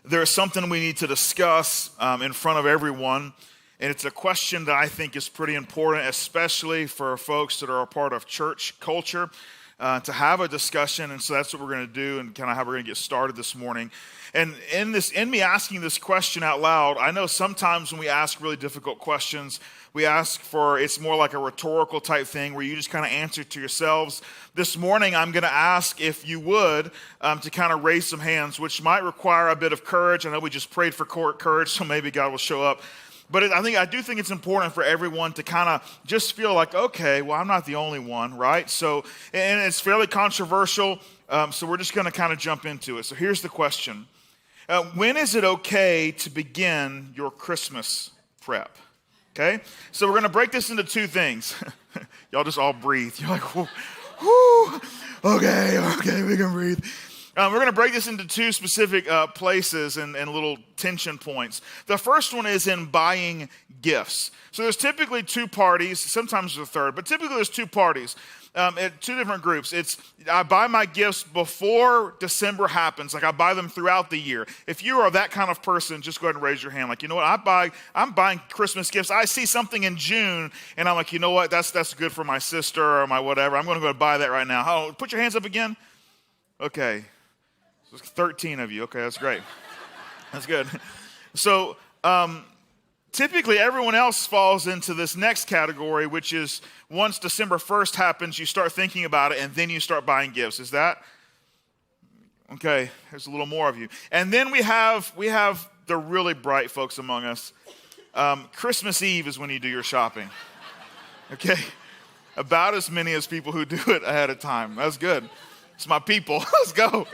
There's something we need to discuss in front of everyone, and it's a question that I think is pretty important, especially for folks that are a part of church culture, to have a discussion. And so that's what we're going to do, and kind of how we're going to get started this morning. And in me asking this question out loud, I know sometimes when we ask really difficult questions, we ask for, it's more like a rhetorical type thing where you just kind of answer to yourselves. This morning, I'm going to ask if you would to kind of raise some hands, which might require a bit of courage. I know we just prayed for courage, so maybe God will show up. But I do think it's important for everyone to kind of just feel like, okay, well, I'm not the only one, right? So, and it's fairly controversial, so we're just going to kind of jump into it. So here's the question. When is it okay to begin your Christmas prep? Okay, so we're going to break this into two things. Y'all just all breathe. You're like, whoo, okay, we can breathe. We're going to break this into two specific places and little tension points. The first one is in buying gifts. So there's typically two parties, sometimes there's a third, but typically there's two parties. Two different groups. I buy my gifts before December happens. Like I buy them throughout the year. If you are that kind of person, just go ahead and raise your hand. Like, you know what? I'm buying Christmas gifts. I see something in June, and I'm like, you know what? That's good for my sister or my whatever. I'm going to go buy that right now. Oh, put your hands up again. Okay. So 13 of you. Okay, that's great. That's good. So, typically, everyone else falls into this next category, which is once December 1st happens, you start thinking about it, and then you start buying gifts. Is that? Okay, there's a little more of you. And then we have the really bright folks among us. Christmas Eve is when you do your shopping. Okay? About as many as people who do it ahead of time. That's good. It's my people. Let's go.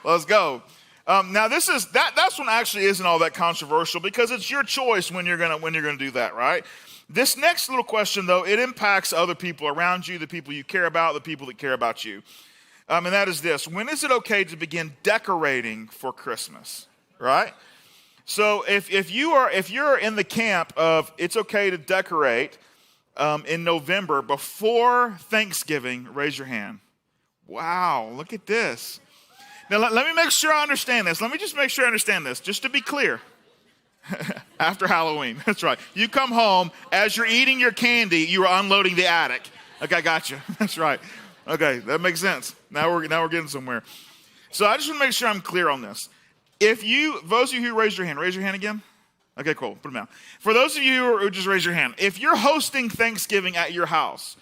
Let's go. Now that's one actually isn't all that controversial because it's your choice when you're gonna do that, right? This next little question though, it impacts other people around you, the people you care about, the people that care about you. And that is this: when is it okay to begin decorating for Christmas? Right? So if you're in the camp of it's okay to decorate in November before Thanksgiving, raise your hand. Wow, look at this. Now, let me make sure I understand this. Let me just make sure I understand this, just to be clear. After Halloween, that's right. You come home, as you're eating your candy, you are unloading the attic. Okay, gotcha. That's right. Okay, that makes sense. Now we're getting somewhere. So I just want to make sure I'm clear on this. Those of you who raised your hand again? Okay, cool. Put them down. For those of you who just raised your hand, if you're hosting Thanksgiving at your house,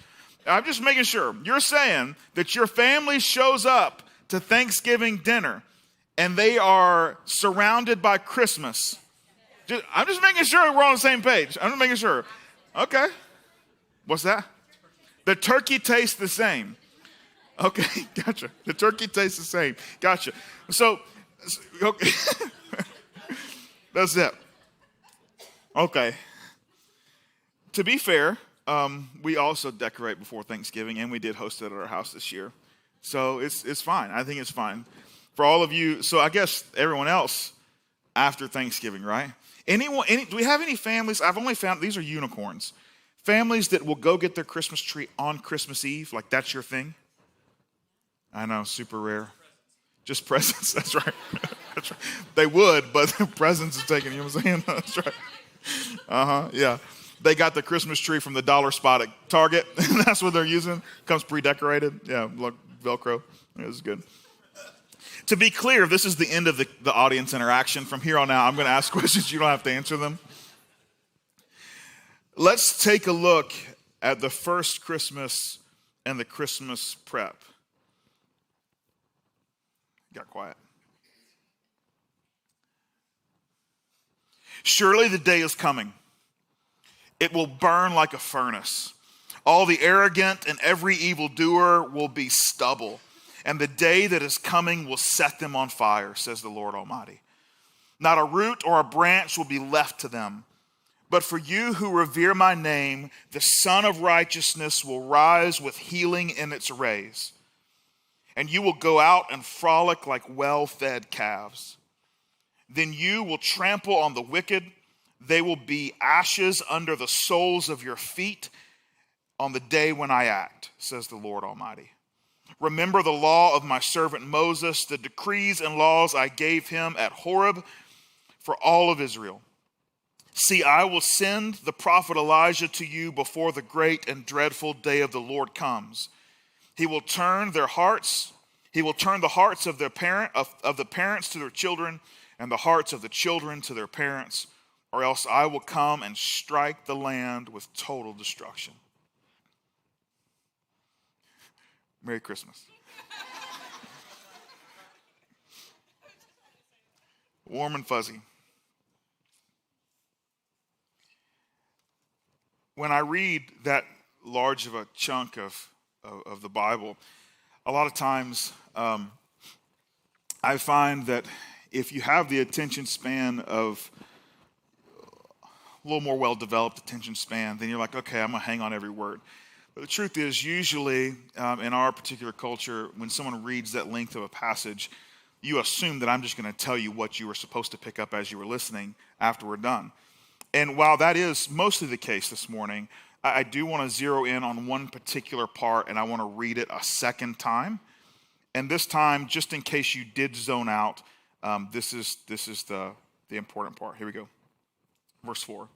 I'm just making sure, you're saying that your family shows up to Thanksgiving dinner, and they are surrounded by Christmas. I'm just making sure we're on the same page. I'm just making sure. Okay. What's that? The turkey tastes the same. Okay, gotcha. The turkey tastes the same. Gotcha. So, okay. That's it. Okay. To be fair, we also decorate before Thanksgiving, and we did host it at our house this year. So it's fine. I think it's fine. For all of you, so I guess everyone else after Thanksgiving, right? Do we have any families? I've only found, these are unicorns. Families that will go get their Christmas tree on Christmas Eve, like that's your thing? I know, super rare. Just presents, that's right. That's right. They would, but the presents is taken, you know what I'm saying? That's right. Yeah. They got the Christmas tree from the dollar spot at Target. That's what they're using. Comes pre-decorated. Yeah, look, Velcro. This is good. To be clear, this is the end of the audience interaction. From here on out, I'm going to ask questions. You don't have to answer them. Let's take a look at the first Christmas and the Christmas prep. Got quiet. Surely the day is coming. It will burn like a furnace. All the arrogant and every evildoer will be stubble, and the day that is coming will set them on fire, says the Lord Almighty. Not a root or a branch will be left to them. But for you who revere my name, the Son of Righteousness will rise with healing in its rays. And you will go out and frolic like well-fed calves. Then you will trample on the wicked. They will be ashes under the soles of your feet on the day when I act, says the Lord Almighty. Remember the law of my servant Moses, the decrees and laws I gave him at Horeb, for all of Israel. See, I will send the prophet Elijah to you before the great and dreadful day of the Lord comes. He will turn the hearts of the parents to their children, and the hearts of the children to their parents, or else I will come and strike the land with total destruction. Merry Christmas. Warm and fuzzy. When I read that large of a chunk of the Bible, a lot of times I find that if you have the attention span of a little more well-developed attention span, then you're like, okay, I'm going to hang on every word. But the truth is, usually in our particular culture, when someone reads that length of a passage, you assume that I'm just going to tell you what you were supposed to pick up as you were listening after we're done. And while that is mostly the case this morning, I do want to zero in on one particular part, and I want to read it a second time. And this time, just in case you did zone out, this is the important part. Here we go. Verse 4.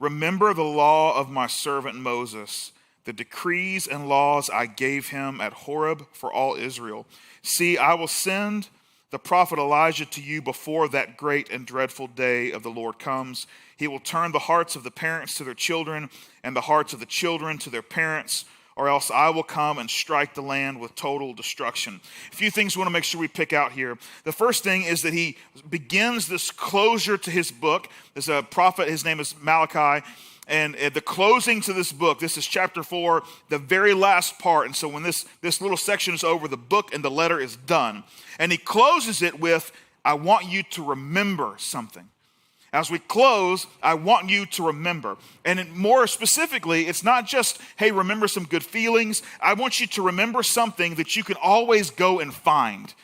Remember the law of my servant Moses, the decrees and laws I gave him at Horeb for all Israel. See, I will send the prophet Elijah to you before that great and dreadful day of the Lord comes. He will turn the hearts of the parents to their children and the hearts of the children to their parents, or else I will come and strike the land with total destruction. A few things we want to make sure we pick out here. The first thing is that he begins this closure to his book. There's a prophet, his name is Malachi. And at the closing to this book, this is chapter 4, the very last part. And so when this little section is over, the book and the letter is done. And he closes it with, I want you to remember something. As we close, I want you to remember. And more specifically, it's not just, hey, remember some good feelings. I want you to remember something that you can always go and find,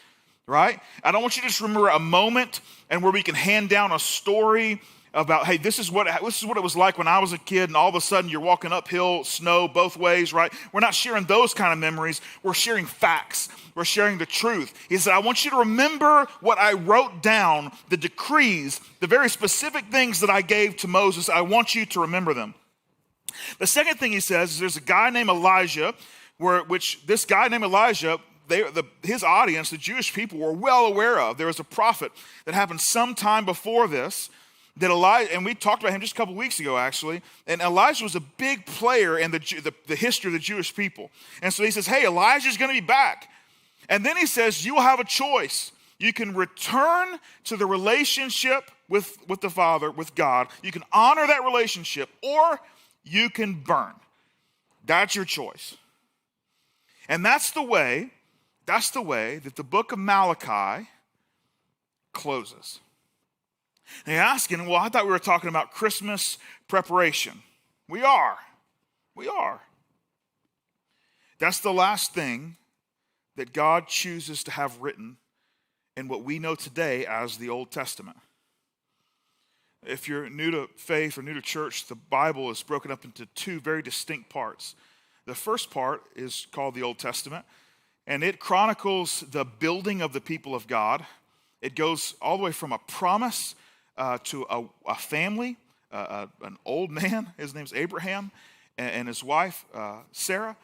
right? I don't want you to just remember a moment and where we can hand down a story about, hey, this is what it was like when I was a kid, and all of a sudden you're walking uphill, snow both ways, right? We're not sharing those kind of memories. We're sharing facts. We're sharing the truth. He said, I want you to remember what I wrote down, the decrees, the very specific things that I gave to Moses. I want you to remember them. The second thing he says is there's a guy named Elijah, this guy named Elijah, his audience, the Jewish people, were well aware of. There was a prophet that happened sometime before this, that Elijah, and we talked about him just a couple weeks ago, actually, and Elijah was a big player in the history of the Jewish people. And so he says, hey, Elijah's going to be back. And then he says, you will have a choice. You can return to the relationship with the Father, with God. You can honor that relationship, or you can burn. That's your choice. And that's the way that the book of Malachi closes. And you're asking, well, I thought we were talking about Christmas preparation. We are. That's the last thing that God chooses to have written in what we know today as the Old Testament. If you're new to faith or new to church, the Bible is broken up into two very distinct parts. The first part is called the Old Testament, and it chronicles the building of the people of God. It goes all the way from a promise to a family, an old man, his name's Abraham, and his wife, Sarah,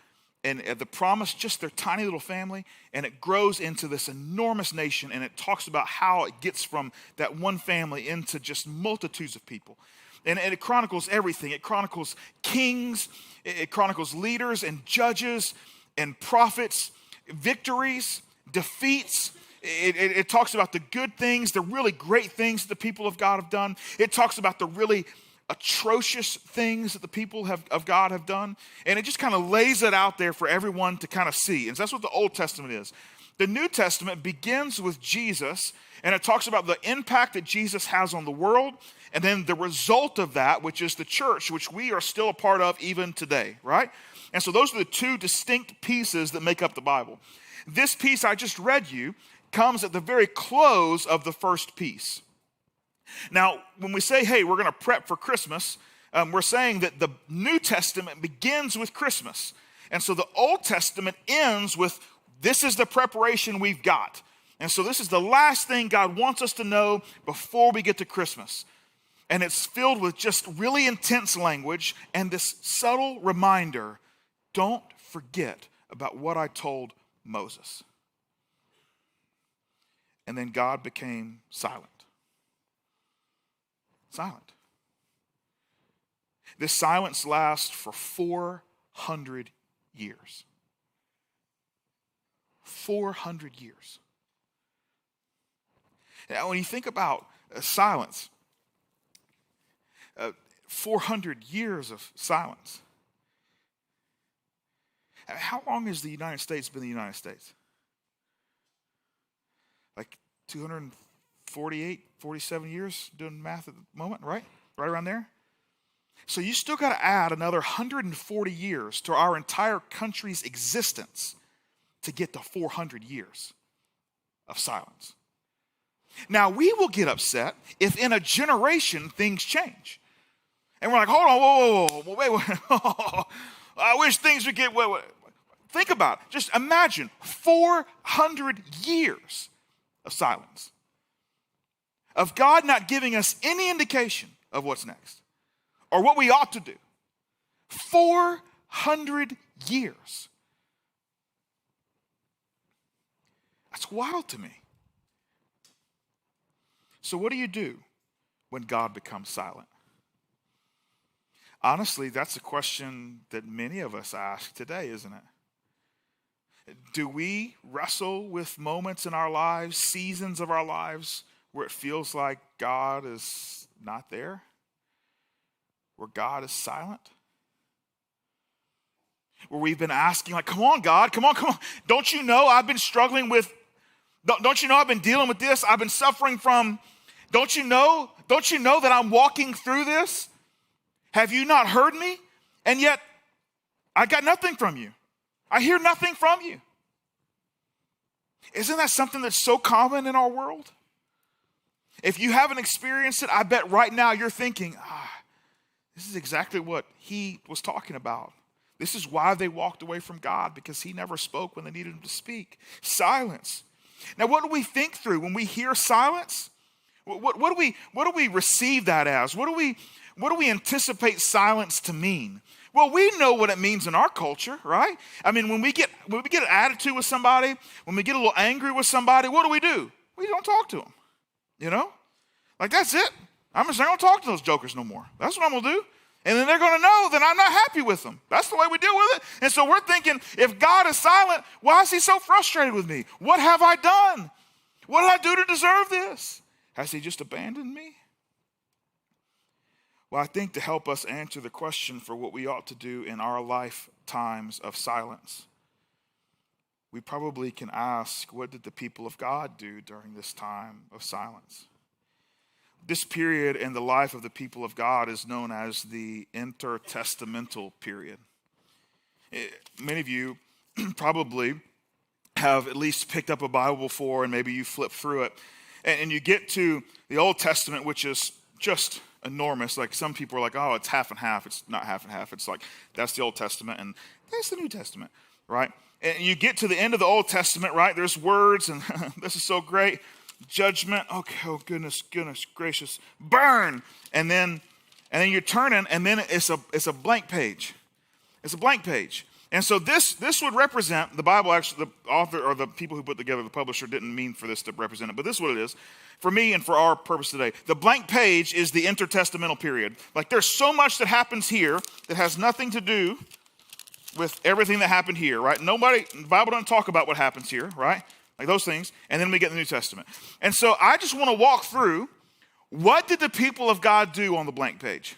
and the promise, just their tiny little family, and it grows into this enormous nation, and it talks about how it gets from that one family into just multitudes of people. And it chronicles everything. It chronicles kings, it chronicles leaders and judges and prophets, victories, defeats. It talks about the good things, the really great things that the people of God have done. It talks about the really atrocious things that the people of God have done. And it just kind of lays it out there for everyone to kind of see. And so that's what the Old Testament is. The New Testament begins with Jesus, and it talks about the impact that Jesus has on the world, and then the result of that, which is the church, which we are still a part of even today, right? And so those are the two distinct pieces that make up the Bible. This piece I just read you comes at the very close of the first piece. Now, when we say, hey, we're going to prep for Christmas, we're saying that the New Testament begins with Christmas. And so the Old Testament ends with, this is the preparation we've got. And so this is the last thing God wants us to know before we get to Christmas. And it's filled with just really intense language and this subtle reminder, don't forget about what I told Moses. And then God became silent. Silent. This silence lasts for 400 years. 400 years. Now, when you think about silence, 400 years of silence. How long has the United States been the United States? Like 248, 47 years, doing math at the moment, right? Right around there. So you still got to add another 140 years to our entire country's existence to get to 400 years of silence. Now, we will get upset if in a generation things change. And we're like, hold on, whoa, wait. I wish things would get, wait. Think about it. Just imagine 400 years of silence. Of God not giving us any indication of what's next or what we ought to do. 400 years. That's wild to me. So what do you do when God becomes silent? Honestly, that's a question that many of us ask today, isn't it? Do we wrestle with moments in our lives, seasons of our lives, where it feels like God is not there? Where God is silent? Where we've been asking, like, come on, God, come on. Don't you know I've been struggling with, don't you know I've been dealing with this? I've been suffering from, don't you know that I'm walking through this? Have you not heard me? And yet, I got nothing from you. I hear nothing from you. Isn't that something that's so common in our world? If you haven't experienced it, I bet right now you're thinking, this is exactly what he was talking about. This is why they walked away from God, because he never spoke when they needed him to speak. Silence. Now, what do we think through when we hear silence? What do we receive that as? What do we anticipate silence to mean? Well, we know what it means in our culture, right? I mean, when we get an attitude with somebody, when we get a little angry with somebody, what do? We don't talk to them, you know? Like, that's it. I'm just not going to talk to those jokers no more. That's what I'm going to do. And then they're going to know that I'm not happy with them. That's the way we deal with it. And so we're thinking, if God is silent, why is he so frustrated with me? What have I done? What did I do to deserve this? Has he just abandoned me? Well, I think to help us answer the question for what we ought to do in our lifetimes of silence, we probably can ask, what did the people of God do during this time of silence? This period in the life of the people of God is known as the intertestamental period. Many of you probably have at least picked up a Bible before, and maybe you flip through it, and you get to the Old Testament, which is just enormous. Like, some people are like, oh, it's half and half. It's not half and half. It's like, that's the Old Testament and that's the New Testament, right? And you get to the end of the Old Testament, right? There's words, and this is so great. Judgment, okay, oh goodness gracious, burn. And then you're turning, and then it's a blank page. It's a blank page. And so this would represent, the Bible actually, the author or the people who put together, the publisher, didn't mean for this to represent it, but this is what it is. For me and for our purpose today, the blank page is the intertestamental period. Like, there's so much that happens here that has nothing to do with everything that happened here, right? The Bible doesn't talk about what happens here, right? Like those things. And then we get the New Testament. And so I just want to walk through, what did the people of God do on the blank page?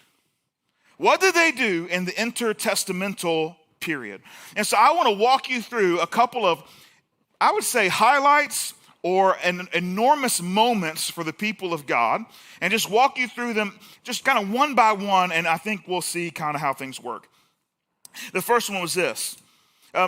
What did they do in the intertestamental period? And so I want to walk you through a couple of, I would say, highlights or enormous moments for the people of God, and just walk you through them just kind of one by one, and I think we'll see kind of how things work. The first one was this.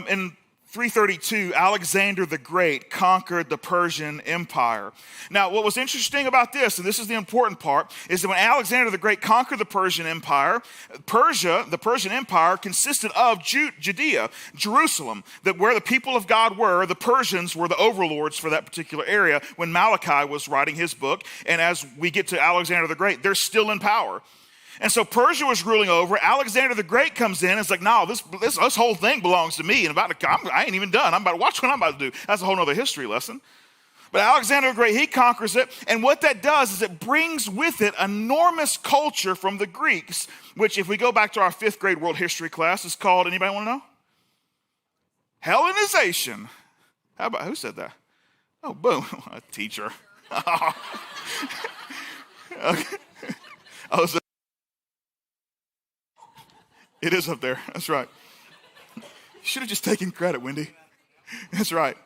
In 332, Alexander the Great conquered the Persian Empire. Now, what was interesting about this, and this is the important part, is that when Alexander the Great conquered the Persian Empire, the Persian Empire consisted of Judea, Jerusalem, that where the people of God were, the Persians were the overlords for that particular area when Malachi was writing his book. And as we get to Alexander the Great, they're still in power. And so Persia was ruling over. Alexander the Great comes in and it's like, no, this whole thing belongs to me. And I ain't even done. I'm about to watch what I'm about to do. That's a whole other history lesson. But Alexander the Great, he conquers it. And what that does is it brings with it enormous culture from the Greeks, which if we go back to our 5th grade world history class, is called, anybody want to know? Hellenization. Who said that? Oh, boom, a teacher. Okay. So it is up there. That's right. You should have just taken credit, Wendy. That's right.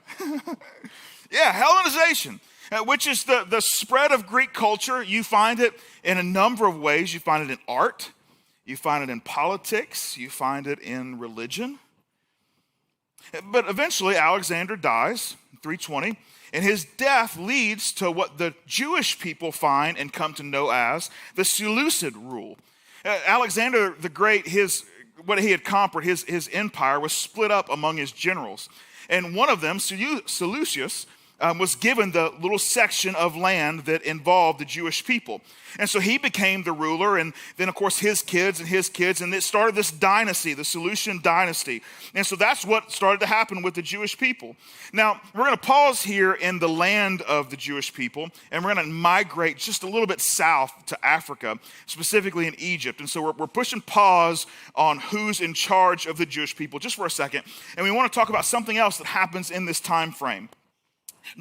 Yeah, Hellenization, which is the spread of Greek culture. You find it in a number of ways. You find it in art. You find it in politics. You find it in religion. But eventually, Alexander dies in 320, and his death leads to what the Jewish people find and come to know as the Seleucid rule. Alexander the Great, what he had conquered, his empire was split up among his generals. And one of them, Seleucus, was given the little section of land that involved the Jewish people. And so he became the ruler, and then, of course, his kids, and it started this dynasty, the Seleucian dynasty. And so that's what started to happen with the Jewish people. Now, we're going to pause here in the land of the Jewish people, and we're going to migrate just a little bit south to Africa, specifically in Egypt. And so we're pushing pause on who's in charge of the Jewish people just for a second. And we want to talk about something else that happens in this time frame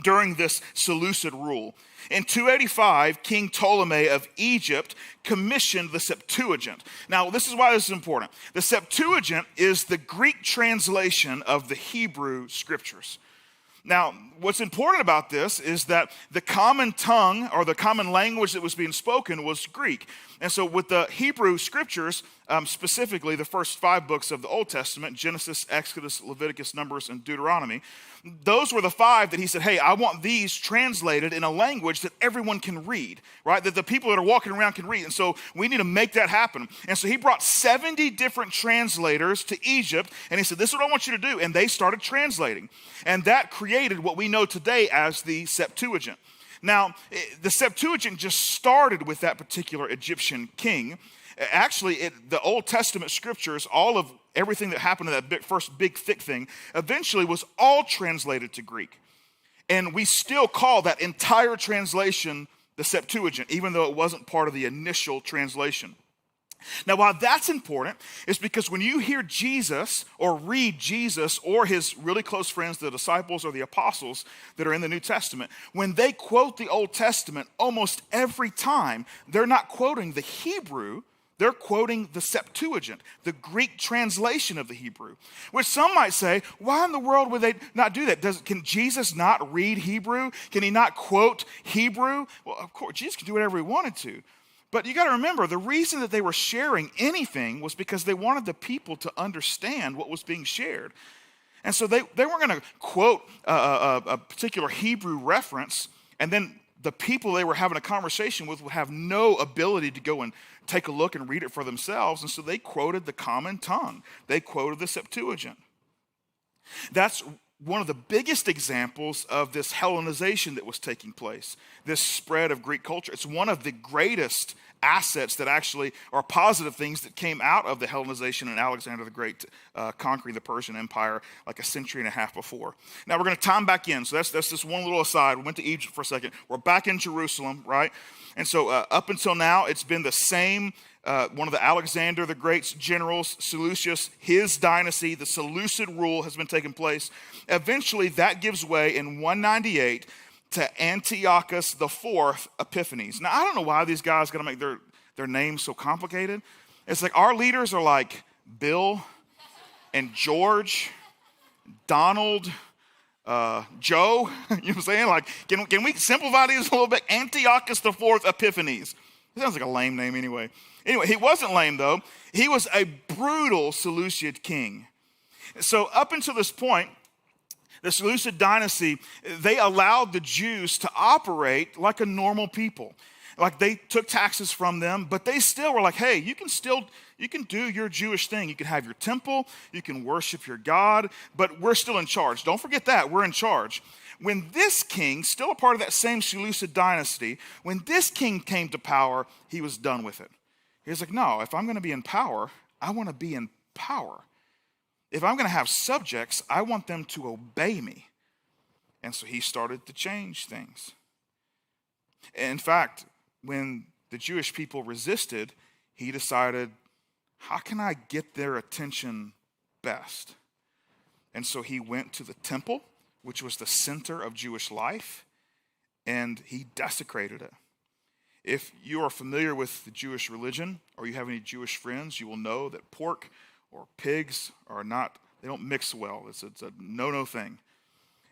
during this Seleucid rule. In 285, King Ptolemy of Egypt commissioned the Septuagint. Now, this is why this is important. The Septuagint is the Greek translation of the Hebrew scriptures. Now, what's important about this is that the common tongue or the common language that was being spoken was Greek. And so with the Hebrew scriptures, specifically the first 5 books of the Old Testament, Genesis, Exodus, Leviticus, Numbers, and Deuteronomy, those were the 5 that he said, hey, I want these translated in a language that everyone can read, right? That the people that are walking around can read. And so we need to make that happen. And so he brought 70 different translators to Egypt, and he said, this is what I want you to do. And they started translating. And that created what we know today as the Septuagint. Now, the Septuagint just started with that particular Egyptian king. Actually, the Old Testament scriptures, all of everything that happened in that first big thick thing, eventually was all translated to Greek. And we still call that entire translation the Septuagint, even though it wasn't part of the initial translation. Now, why that's important is because when you hear Jesus or read Jesus or his really close friends, the disciples or the apostles that are in the New Testament, when they quote the Old Testament, almost every time, they're not quoting the Hebrew, they're quoting the Septuagint, the Greek translation of the Hebrew, which some might say, why in the world would they not do that? Can Jesus not read Hebrew? Can he not quote Hebrew? Well, of course, Jesus could do whatever he wanted to. But you got to remember, the reason that they were sharing anything was because they wanted the people to understand what was being shared. And so they weren't going to quote a particular Hebrew reference, and then the people they were having a conversation with would have no ability to go and take a look and read it for themselves. And so they quoted the common tongue. They quoted the Septuagint. That's one of the biggest examples of this Hellenization that was taking place, this spread of Greek culture. It's one of the greatest assets that actually are positive things that came out of the Hellenization and Alexander the Great conquering the Persian Empire like a century and a half before. Now we're going to time back in. So that's just one little aside. We went to Egypt for a second. We're back in Jerusalem, right? And so up until now, it's been the same. One of the Alexander the Great's generals, Seleucus, his dynasty, the Seleucid rule has been taking place. Eventually, that gives way in 198 to Antiochus IV Epiphanes. Now, I don't know why these guys got to make their names so complicated. It's like our leaders are like Bill and George, Donald, Joe. You know what I'm saying? Like, can we simplify these a little bit? Antiochus IV Epiphanes. It sounds like a lame name anyway. Anyway, he wasn't lame, though. He was a brutal Seleucid king. So up until this point, The Seleucid dynasty, they allowed the Jews to operate like a normal people. Like they took taxes from them, but they still were like, hey, you can do your Jewish thing. You can have your temple, you can worship your God, but we're still in charge. Don't forget that, we're in charge. When this king, still a part of that same Seleucid dynasty, when this king came to power, he was done with it. He was like, no, if I'm going to be in power, I want to be in power. If I'm going to have subjects, I want them to obey me. And so he started to change things. In fact, when the Jewish people resisted, he decided, how can I get their attention best? And so he went to the temple, which was the center of Jewish life, and he desecrated it. If you are familiar with the Jewish religion, or you have any Jewish friends, you will know that pork or pigs they don't mix well. It's a no-no thing.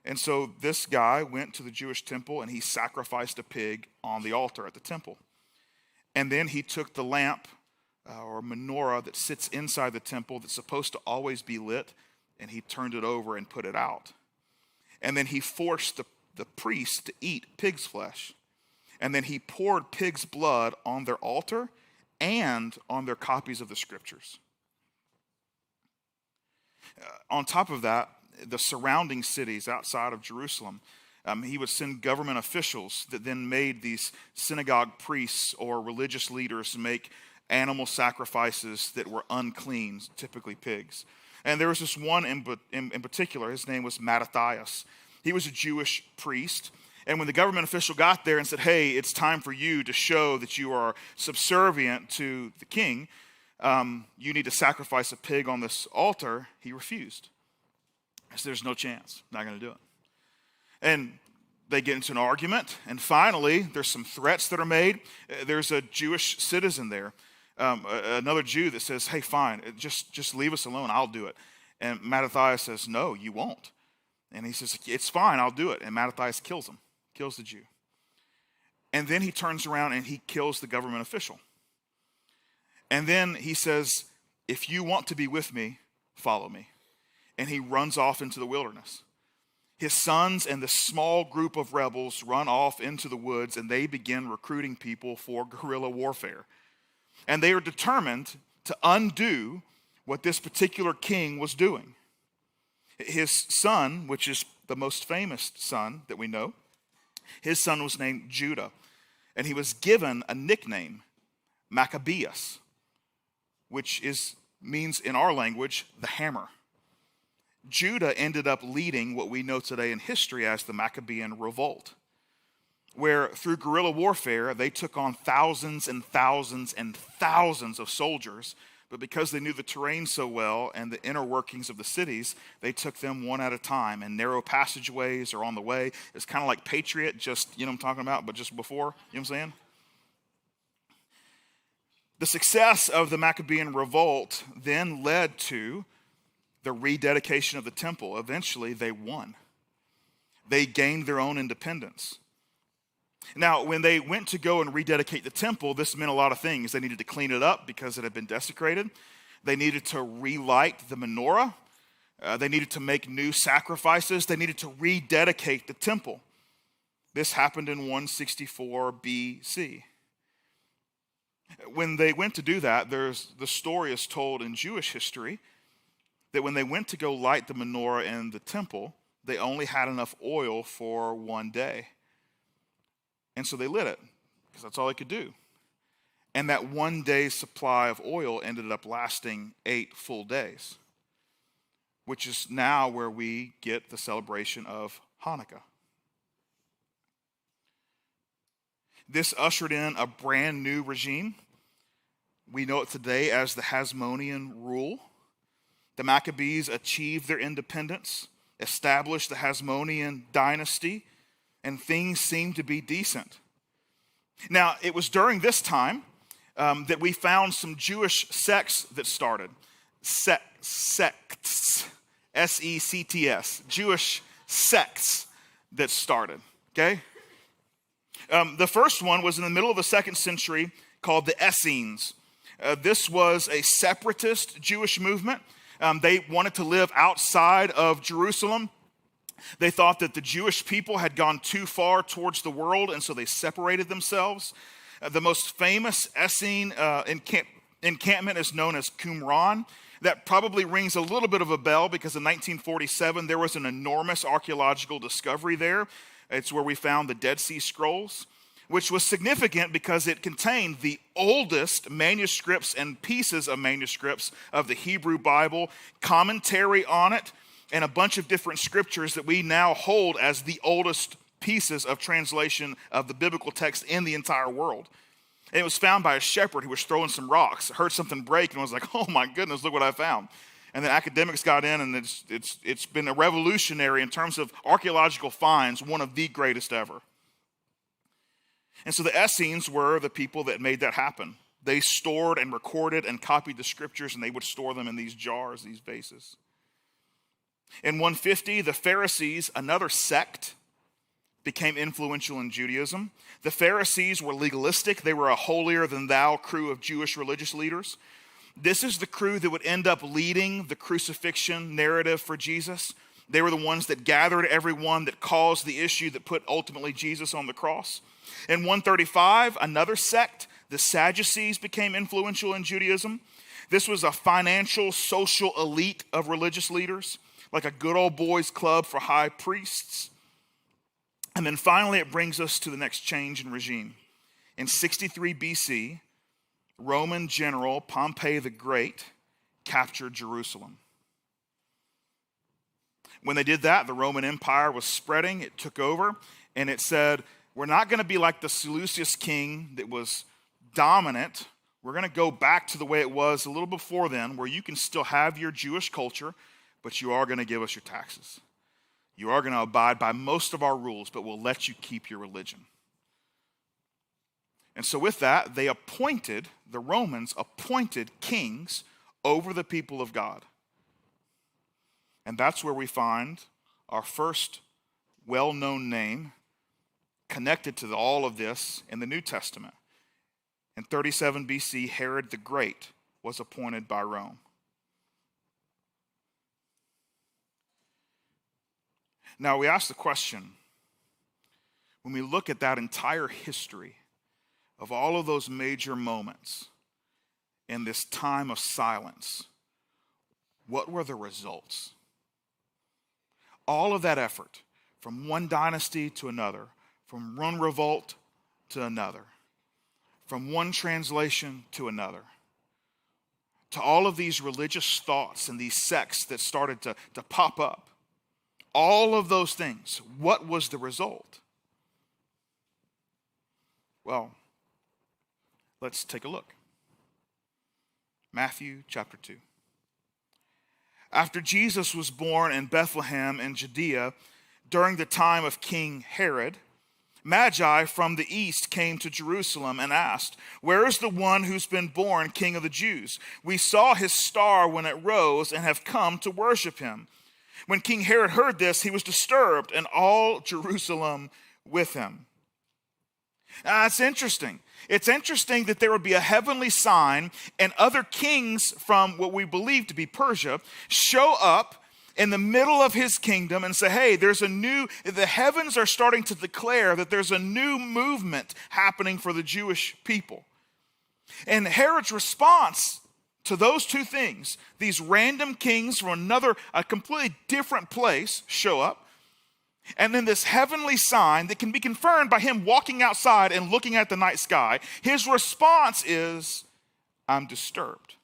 And so this guy went to the Jewish temple and he sacrificed a pig on the altar at the temple. And then he took the lamp or menorah that sits inside the temple that's supposed to always be lit, and he turned it over and put it out. And then he forced the priests to eat pig's flesh. And then he poured pig's blood on their altar and on their copies of the scriptures. On top of that, the surrounding cities outside of Jerusalem, he would send government officials that then made these synagogue priests or religious leaders make animal sacrifices that were unclean, typically pigs. And there was this one in particular, his name was Mattathias. He was a Jewish priest. And when the government official got there and said, hey, it's time for you to show that you are subservient to the king, you need to sacrifice a pig on this altar, he refused. So there's no chance, not going to do it. And they get into an argument, and finally, there's some threats that are made. There's a Jewish citizen there, another Jew that says, hey, fine, just leave us alone, I'll do it. And Mattathias says, no, you won't. And he says, it's fine, I'll do it. And Mattathias kills him, kills the Jew. And then he turns around and he kills the government official. And then he says, if you want to be with me, follow me. And he runs off into the wilderness. His sons and the small group of rebels run off into the woods, and they begin recruiting people for guerrilla warfare. And they are determined to undo what this particular king was doing. His son, which is the most famous son that we know, his son was named Judah, and he was given a nickname, Maccabeus, which means in our language, the hammer. Judah ended up leading what we know today in history as the Maccabean Revolt, where through guerrilla warfare, they took on thousands and thousands and thousands of soldiers, but because they knew the terrain so well and the inner workings of the cities, they took them one at a time in narrow passageways or on the way. It's kind of like Patriot, just, you know what I'm talking about, but just before, you know what I'm saying? The success of the Maccabean Revolt then led to the rededication of the temple. Eventually, they won. They gained their own independence. Now, when they went to go and rededicate the temple, this meant a lot of things. They needed to clean it up because it had been desecrated. They needed to relight the menorah. They needed to make new sacrifices. They needed to rededicate the temple. This happened in 164 BC. When they went to do that, the story is told in Jewish history that when they went to go light the menorah in the temple, they only had enough oil for one day. And so they lit it, because that's all they could do. And that one day's supply of oil ended up lasting 8 full days, which is now where we get the celebration of Hanukkah. This ushered in a brand new regime. We know it today as the Hasmonean rule. The Maccabees achieved their independence, established the Hasmonean dynasty, and things seemed to be decent. Now, it was during this time that we found some Jewish sects that started. Sects, S-E-C-T-S, Jewish sects that started, okay? The first one was in the middle of the 2nd century called the Essenes. This was a separatist Jewish movement. They wanted to live outside of Jerusalem. They thought that the Jewish people had gone too far towards the world, and so they separated themselves. The most famous Essene encampment is known as Qumran. That probably rings a little bit of a bell because in 1947 there was an enormous archaeological discovery there. It's where we found the Dead Sea Scrolls, which was significant because it contained the oldest manuscripts and pieces of manuscripts of the Hebrew Bible, commentary on it, and a bunch of different scriptures that we now hold as the oldest pieces of translation of the biblical text in the entire world. And it was found by a shepherd who was throwing some rocks, heard something break, and was like, oh my goodness, look what I found. And then academics got in, and it's been a revolutionary in terms of archaeological finds, one of the greatest ever. And so the Essenes were the people that made that happen. They stored and recorded and copied the scriptures, and they would store them in these jars, these vases. In 150, the Pharisees, another sect, became influential in Judaism. The Pharisees were legalistic. They were a holier-than-thou crew of Jewish religious leaders. This is the crew that would end up leading the crucifixion narrative for Jesus. They were the ones that gathered everyone, that caused the issue that put ultimately Jesus on the cross. In 135, another sect, the Sadducees, became influential in Judaism. This was a financial, social elite of religious leaders, like a good old boys club for high priests. And then finally, it brings us to the next change in regime. In 63 BC, Roman general Pompey the Great captured Jerusalem. When they did that, the Roman Empire was spreading. It took over, and it said, we're not going to be like the Seleucus king that was dominant. We're going to go back to the way it was a little before then, where you can still have your Jewish culture, but you are going to give us your taxes. You are going to abide by most of our rules, but we'll let you keep your religion. And so with that, the Romans appointed kings over the people of God. And that's where we find our first well-known name connected to all of this in the New Testament. In 37 BC, Herod the Great was appointed by Rome. Now we ask the question, when we look at that entire history of all of those major moments in this time of silence, what were the results? All of that effort, from one dynasty to another, from one revolt to another, from one translation to another, to all of these religious thoughts and these sects that started to pop up, all of those things, what was the result? Well, let's take a look. Matthew chapter 2. After Jesus was born in Bethlehem in Judea during the time of King Herod, Magi from the east came to Jerusalem and asked, where is the one who's been born King of the Jews? We saw his star when it rose and have come to worship him. When King Herod heard this, he was disturbed, and all Jerusalem with him. Now, that's interesting. It's interesting that there would be a heavenly sign and other kings from what we believe to be Persia show up in the middle of his kingdom and say, hey, the heavens are starting to declare that there's a new movement happening for the Jewish people. And Herod's response to those two things, these random kings from a completely different place show up, and then this heavenly sign that can be confirmed by him walking outside and looking at the night sky, his response is, I'm disturbed.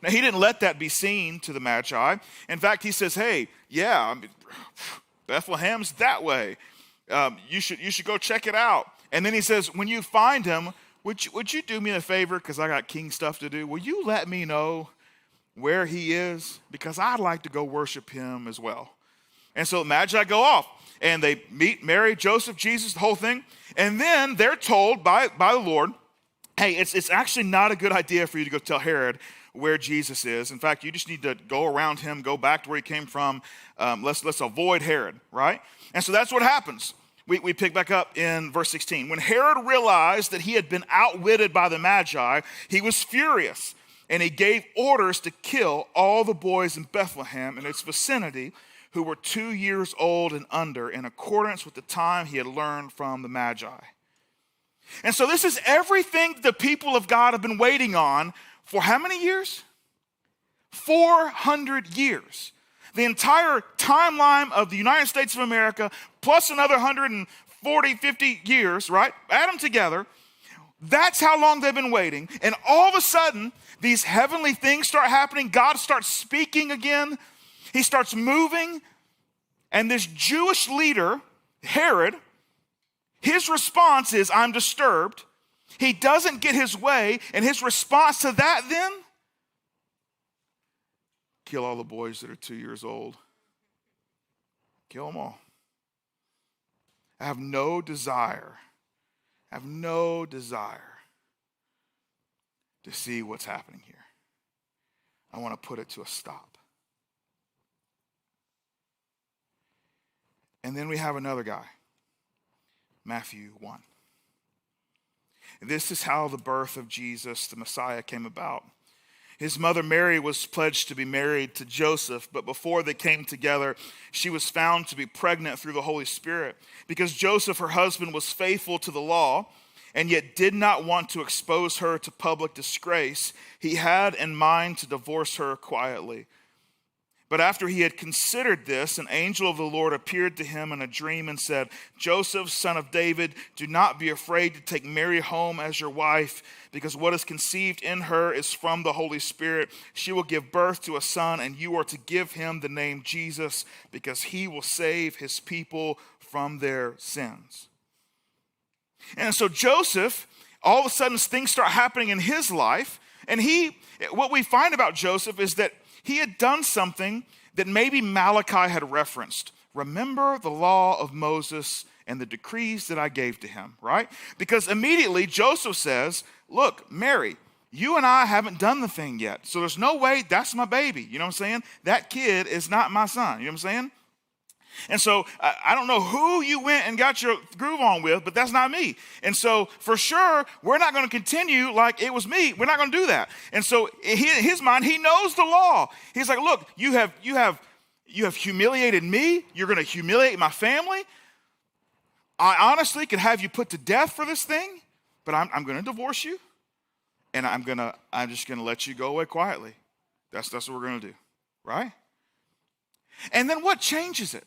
Now, he didn't let that be seen to the Magi. In fact, he says, hey, Bethlehem's that way. You should go check it out. And then he says, when you find him, would you do me a favor, because I got king stuff to do? Will you let me know where he is? Because I'd like to go worship him as well. And so the Magi go off, and they meet Mary, Joseph, Jesus, the whole thing. And then they're told by the Lord, hey, it's actually not a good idea for you to go tell Herod where Jesus is. In fact, you just need to go around him, go back to where he came from. Let's avoid Herod, right? And so that's what happens. We pick back up in verse 16. When Herod realized that he had been outwitted by the Magi, he was furious, and he gave orders to kill all the boys in Bethlehem and its vicinity who were 2 years old and under, in accordance with the time he had learned from the Magi. And so this is everything the people of God have been waiting on for how many years? 400 years. The entire timeline of the United States of America, plus another 140, 50 years, right? Add them together. That's how long they've been waiting. And all of a sudden, these heavenly things start happening. God starts speaking again. He starts moving. And this Jewish leader, Herod, his response is, I'm disturbed. He doesn't get his way. And his response to that then, kill all the boys that are 2 years old. Kill them all. I have no desire to see what's happening here. I want to put it to a stop. And then we have another guy, Matthew 1. This is how the birth of Jesus, the Messiah, came about. His mother Mary was pledged to be married to Joseph, but before they came together, she was found to be pregnant through the Holy Spirit. Because Joseph, her husband, was faithful to the law and yet did not want to expose her to public disgrace, he had in mind to divorce her quietly. But after he had considered this, an angel of the Lord appeared to him in a dream and said, Joseph, son of David, do not be afraid to take Mary home as your wife, because what is conceived in her is from the Holy Spirit. She will give birth to a son, and you are to give him the name Jesus, because he will save his people from their sins. And so Joseph, all of a sudden things start happening in his life, and what we find about Joseph is that he had done something that maybe Malachi had referenced. Remember the law of Moses and the decrees that I gave to him, right? Because immediately Joseph says, look, Mary, you and I haven't done the thing yet. So there's no way that's my baby. You know what I'm saying? That kid is not my son. You know what I'm saying? And so I don't know who you went and got your groove on with, but that's not me. And so for sure, we're not going to continue like it was me. We're not going to do that. And so in his mind, he knows the law. He's like, look, you have humiliated me. You're going to humiliate my family. I honestly could have you put to death for this thing, but I'm going to divorce you, and I'm just going to let you go away quietly. That's what we're going to do, right? And then what changes it?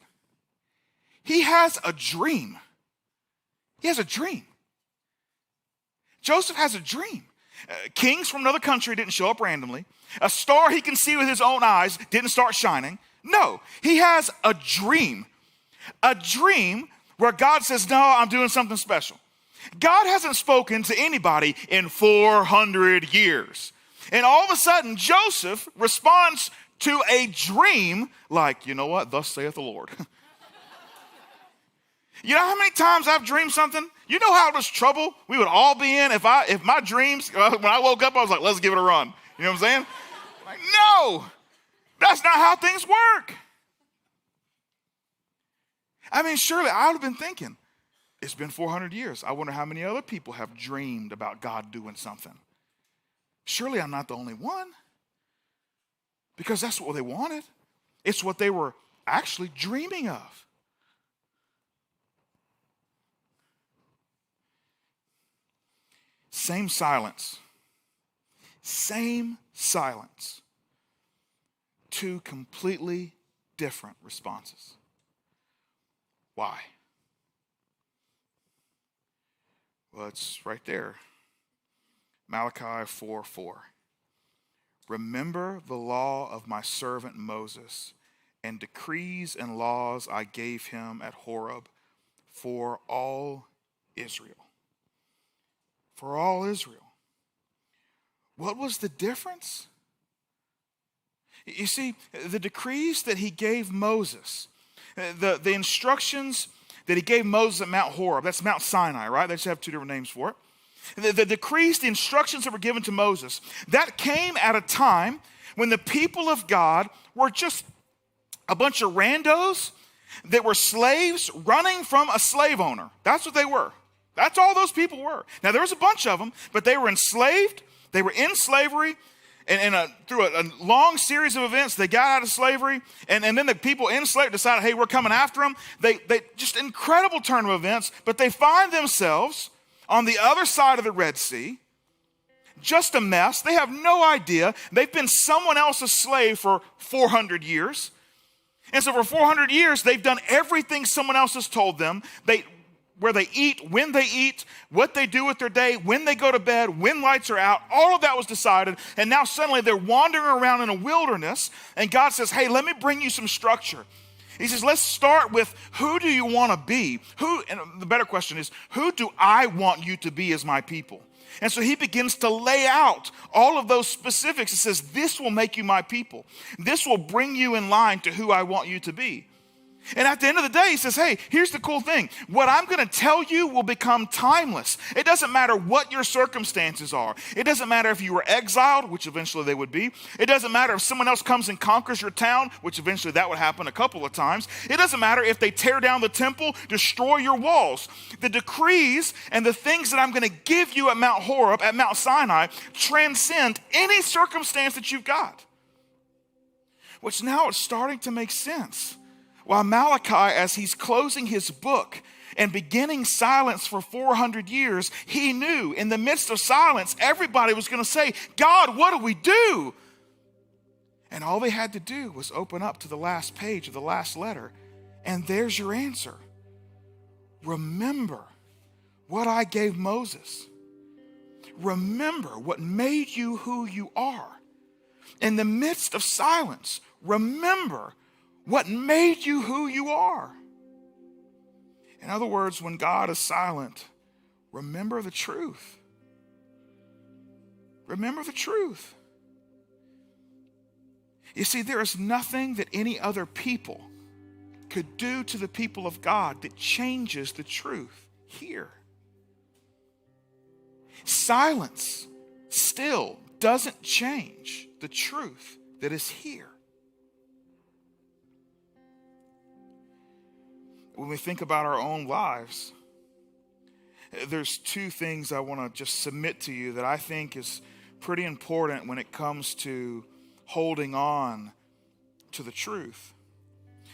He has a dream. He has a dream. Joseph has a dream. Kings from another country didn't show up randomly. A star he can see with his own eyes didn't start shining. No, he has a dream. A dream where God says, no, I'm doing something special. God hasn't spoken to anybody in 400 years. And all of a sudden, Joseph responds to a dream like, you know what? Thus saith the Lord. You know how many times I've dreamed something? You know how much trouble we would all be in if my dreams, when I woke up, I was like, let's give it a run. You know what I'm saying? Like, no, that's not how things work. I mean, surely I would have been thinking, it's been 400 years. I wonder how many other people have dreamed about God doing something. Surely I'm not the only one. Because that's what they wanted. It's what they were actually dreaming of. Same silence. Same silence. Two completely different responses. Why? Well, it's right there. Malachi 4:4. Remember the law of my servant Moses and decrees and laws I gave him at Horeb for all Israel. For all Israel. What was the difference? You see, the decrees that he gave Moses, the instructions that he gave Moses at Mount Horeb, that's Mount Sinai, right? They just have two different names for it. The decrees, the instructions that were given to Moses, that came at a time when the people of God were just a bunch of randos that were slaves running from a slave owner. That's what they were. That's all those people were. Now, there was a bunch of them, but they were enslaved. They were in slavery, And through a long series of events, they got out of slavery, and then the people in slavery decided, hey, we're coming after them. They just incredible turn of events, but they find themselves on the other side of the Red Sea, just a mess. They have no idea. They've been someone else's slave for 400 years. And so for 400 years, they've done everything someone else has told them. Where they eat, when they eat, what they do with their day, when they go to bed, when lights are out, all of that was decided. And now suddenly they're wandering around in a wilderness, and God says, hey, let me bring you some structure. He says, let's start with, who do you want to be? And the better question is, who do I want you to be as my people? And so he begins to lay out all of those specifics. He says, this will make you my people. This will bring you in line to who I want you to be. And at the end of the day, he says, hey, here's the cool thing. What I'm going to tell you will become timeless. It doesn't matter what your circumstances are. It doesn't matter if you were exiled, which eventually they would be. It doesn't matter if someone else comes and conquers your town, which eventually that would happen a couple of times. It doesn't matter if they tear down the temple, destroy your walls. The decrees and the things that I'm going to give you at Mount Horeb, at Mount Sinai, transcend any circumstance that you've got. Which now it's starting to make sense. While Malachi, as he's closing his book and beginning silence for 400 years, he knew in the midst of silence, everybody was going to say, God, what do we do? And all they had to do was open up to the last page of the last letter, and there's your answer. Remember what I gave Moses. Remember what made you who you are. In the midst of silence, remember what made you who you are. In other words, when God is silent, remember the truth. Remember the truth. You see, there is nothing that any other people could do to the people of God that changes the truth here. Silence still doesn't change the truth that is here. When we think about our own lives, there's two things I want to just submit to you that I think is pretty important when it comes to holding on to the truth.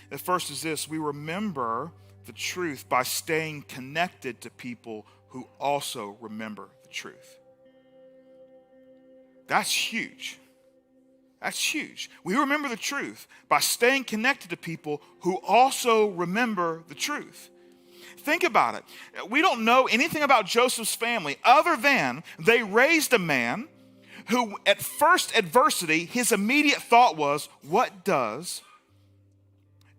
The first is this: we remember the truth by staying connected to people who also remember the truth. That's huge. That's huge. We remember the truth by staying connected to people who also remember the truth. Think about it. We don't know anything about Joseph's family other than they raised a man who, at first adversity, his immediate thought was, what does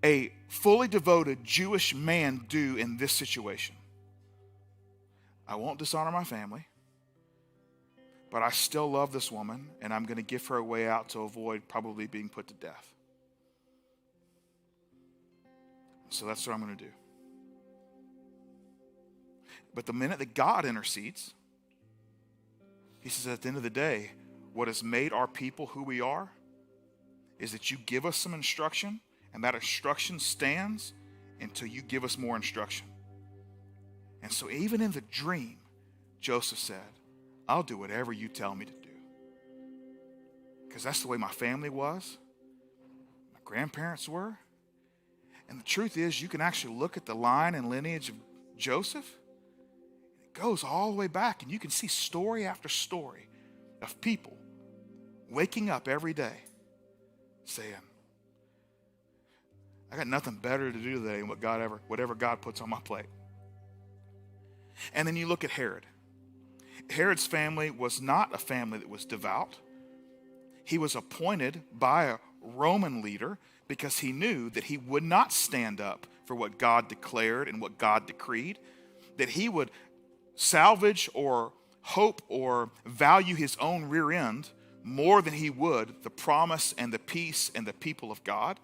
a fully devoted Jewish man do in this situation? I won't dishonor my family, but I still love this woman, and I'm going to give her a way out to avoid probably being put to death. So that's what I'm going to do. But the minute that God intercedes, he says, at the end of the day, what has made our people who we are is that you give us some instruction, and that instruction stands until you give us more instruction. And so even in the dream, Joseph said, I'll do whatever you tell me to do. Because that's the way my family was, my grandparents were. And the truth is, you can actually look at the line and lineage of Joseph. It goes all the way back, and you can see story after story of people waking up every day saying, I got nothing better to do today than whatever God puts on my plate. And then you look at Herod. Herod's family was not a family that was devout. He was appointed by a Roman leader because he knew that he would not stand up for what God declared and what God decreed, that he would salvage or hope or value his own rear end more than he would the promise and the peace and the people of God.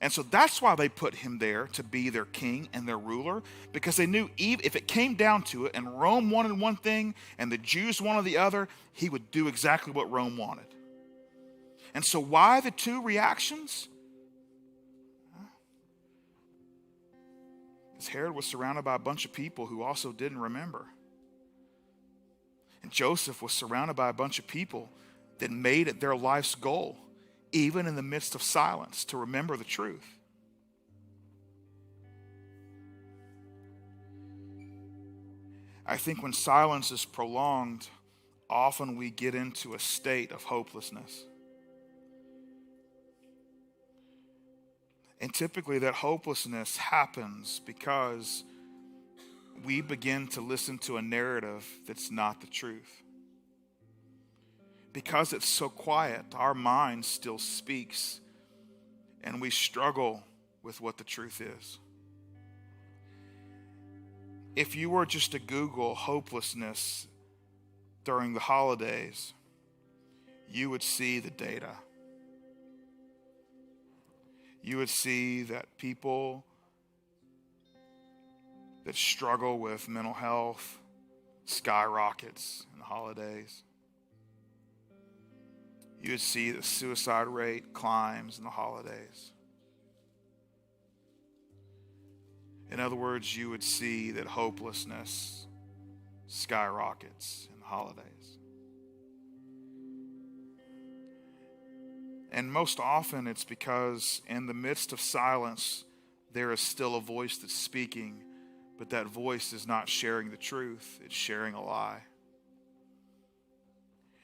And so that's why they put him there to be their king and their ruler, because they knew if it came down to it and Rome wanted one thing and the Jews wanted the other, he would do exactly what Rome wanted. And so why the two reactions? Because Herod was surrounded by a bunch of people who also didn't remember. And Joseph was surrounded by a bunch of people that made it their life's goal, even in the midst of silence, to remember the truth. I think when silence is prolonged, often we get into a state of hopelessness. And typically that hopelessness happens because we begin to listen to a narrative that's not the truth. Because it's so quiet, our mind still speaks, and we struggle with what the truth is. If you were just to Google hopelessness during the holidays, you would see the data. You would see that people that struggle with mental health skyrockets in the holidays. You would see the suicide rate climbs in the holidays. In other words, you would see that hopelessness skyrockets in the holidays. And most often it's because in the midst of silence, there is still a voice that's speaking, but that voice is not sharing the truth, it's sharing a lie.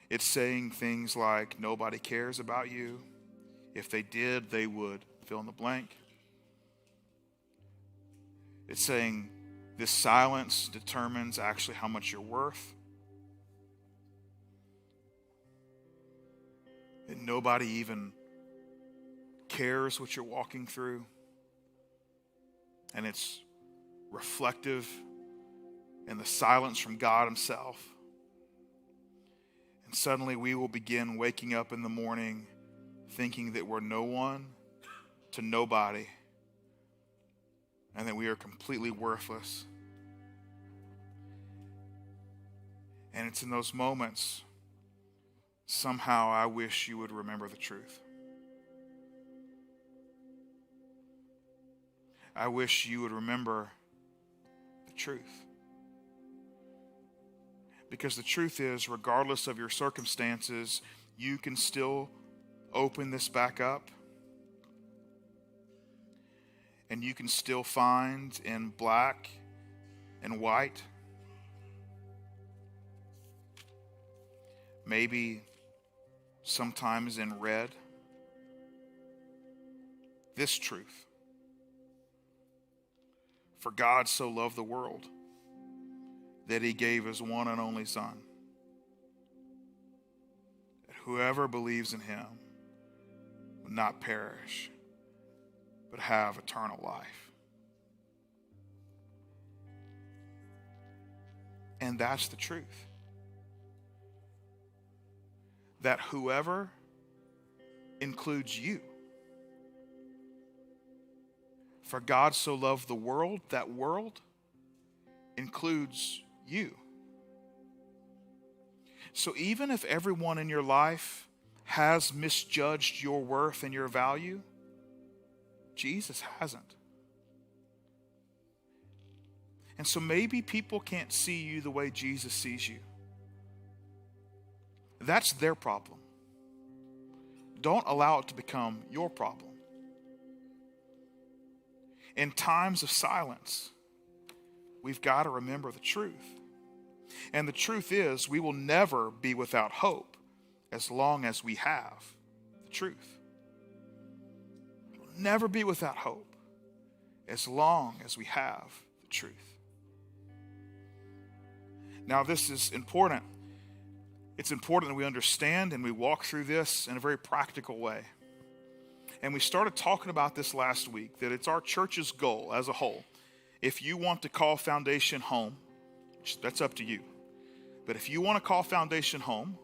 It's saying things like, nobody cares about you. If they did, they would fill in the blank. It's saying this silence determines actually how much you're worth. That nobody even cares what you're walking through. And it's reflective in the silence from God himself. And suddenly we will begin waking up in the morning thinking that we're no one to nobody, and that we are completely worthless. And it's in those moments, somehow I wish you would remember the truth. I wish you would remember the truth. Because the truth is, regardless of your circumstances, you can still open this back up. And you can still find in black and white, maybe sometimes in red, this truth. For God so loved the world that he gave his one and only Son, that whoever believes in him will not perish, but have eternal life. And that's the truth. That whoever includes you. For God so loved the world, that world includes you. So even if everyone in your life has misjudged your worth and your value, Jesus hasn't. And so maybe people can't see you the way Jesus sees you. That's their problem. Don't allow it to become your problem. In times of silence, we've got to remember the truth. And the truth is, we will never be without hope as long as we have the truth. We'll never be without hope as long as we have the truth. Now, this is important. It's important that we understand and we walk through this in a very practical way. And we started talking about this last week, that it's our church's goal as a whole. If you want to call Foundation home, that's up to you. But if you want to call Foundation home,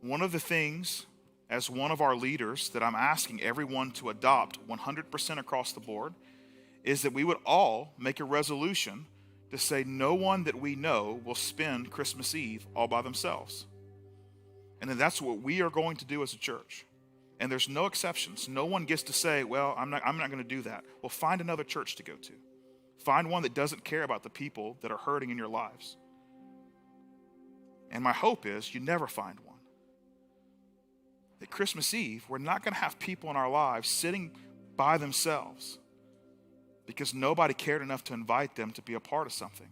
one of the things as one of our leaders that I'm asking everyone to adopt 100% across the board is that we would all make a resolution to say no one that we know will spend Christmas Eve all by themselves. And then that's what we are going to do as a church. And there's no exceptions. No one gets to say, well, I'm not going to do that. Well, find another church to go to. Find one that doesn't care about the people that are hurting in your lives. And my hope is you never find one. that Christmas Eve, we're not going to have people in our lives sitting by themselves because nobody cared enough to invite them to be a part of something.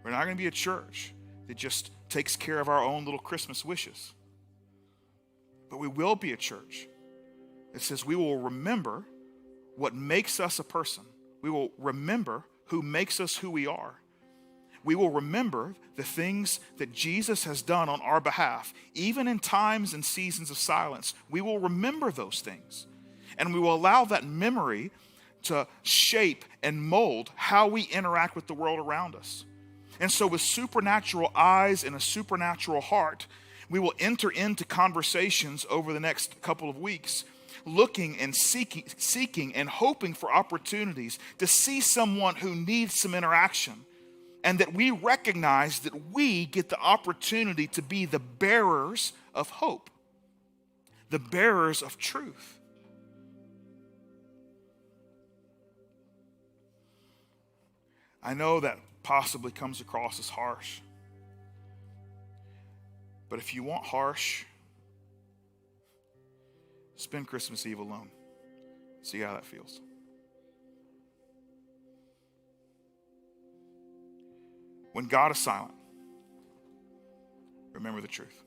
We're not going to be a church that just takes care of our own little Christmas wishes. But we will be a church that says we will remember what makes us a person. We will remember who makes us who we are. We will remember the things that Jesus has done on our behalf. Even in times and seasons of silence, we will remember those things. And we will allow that memory to shape and mold how we interact with the world around us. And so with supernatural eyes and a supernatural heart, we will enter into conversations over the next couple of weeks, looking and seeking and hoping for opportunities to see someone who needs some interaction. And that we recognize that we get the opportunity to be the bearers of hope, the bearers of truth. I know that possibly comes across as harsh. But if you want harsh, spend Christmas Eve alone. See how that feels. When God is silent, remember the truth.